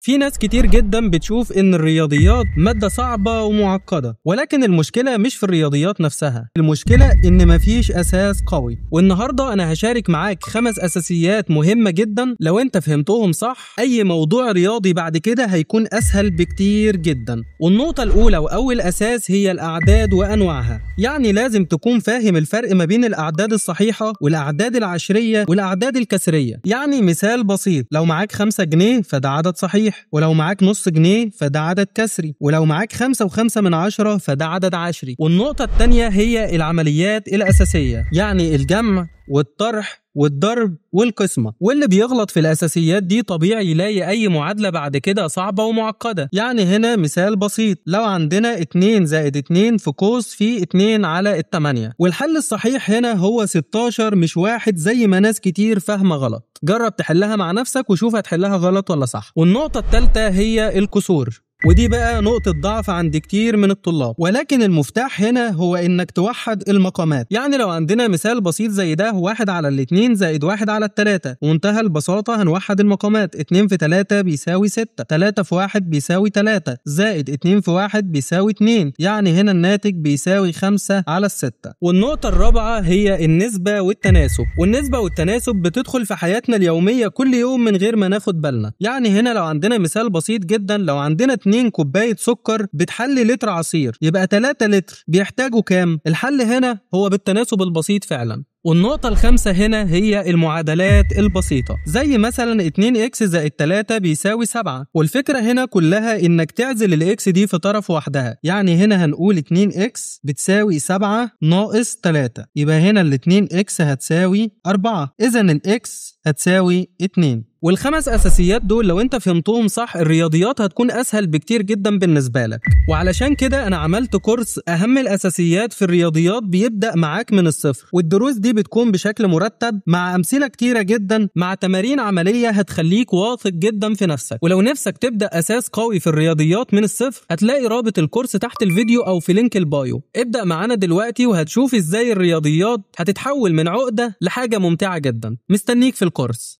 في ناس كتير جدا بتشوف ان الرياضيات مادة صعبة ومعقدة، ولكن المشكلة مش في الرياضيات نفسها، المشكلة ان مفيش اساس قوي. والنهاردة انا هشارك معاك 5 اساسيات مهمة جدا، لو انت فهمتهم صح اي موضوع رياضي بعد كده هيكون اسهل بكتير جدا. والنقطة الاولى واول اساس هي الاعداد وانواعها. يعني لازم تكون فاهم الفرق ما بين الاعداد الصحيحة والاعداد العشرية والاعداد الكسرية. يعني مثال بسيط، لو معاك 5 جنيه فده عدد صحيح، ولو معاك نص جنيه فده عدد كسري، ولو معاك 5.5 فده عدد عشري. والنقطة التانية هي العمليات الأساسية، يعني الجمع والطرح والضرب والقسمة. واللي بيغلط في الأساسيات دي طبيعي يلاقي أي معادلة بعد كده صعبة ومعقدة. يعني هنا مثال بسيط، لو عندنا 2 زائد 2 في قوس في 2 على 8، والحل الصحيح هنا هو 16 مش 1 زي ما ناس كتير فاهمة غلط. جرب تحلها مع نفسك وشوف هتحلها غلط ولا صح. والنقطة الثالثة هي الكسور، ودي بقى نقطة ضعف عند كتير من الطلاب، ولكن المفتاح هنا هو انك توحد المقامات. يعني لو عندنا مثال بسيط زي ده، 1 على 2 زائد 1 على 3، ومنتهى البساطة هنوحد المقامات. 2 في 3 بيساوي 6، 3 في 1 بيساوي 3، زائد 2 في 1 بيساوي 2، يعني هنا الناتج بيساوي 5 على 6. والنقطة الرابعة هي النسبة والتناسب. والنسبة والتناسب بتدخل في حياتنا اليومية كل يوم من غير ما ناخد بالنا. يعني هنا لو عندنا مثال بسيط جدا، لو عندنا 2 كوباية سكر بتحلي لتر عصير، يبقى 3 لتر بيحتاجوا كام؟ الحل هنا هو بالتناسب البسيط فعلا. والنقطة الخامسة هنا هي المعادلات البسيطة، زي مثلا 2x زائد 3 بيساوي 7. والفكرة هنا كلها انك تعزل الاكس دي في طرف وحدها. يعني هنا هنقول 2x بتساوي 7 ناقص 3، يبقى هنا ال 2x هتساوي 4، اذا الاكس هتساوي 2. والخمس اساسيات دول لو انت فهمتهم صح الرياضيات هتكون اسهل بكتير جدا بالنسبه لك. وعلشان كده انا عملت كورس اهم الاساسيات في الرياضيات بيبدا معاك من الصفر، والدروس دي بتكون بشكل مرتب مع امثله كتيره جدا مع تمارين عمليه هتخليك واثق جدا في نفسك. ولو نفسك تبدا اساس قوي في الرياضيات من الصفر هتلاقي رابط الكورس تحت الفيديو او في لينك البايو. ابدا معانا دلوقتي وهتشوف ازاي الرياضيات هتتحول من عقده لحاجه ممتعه جدا. مستنيك في الكورس.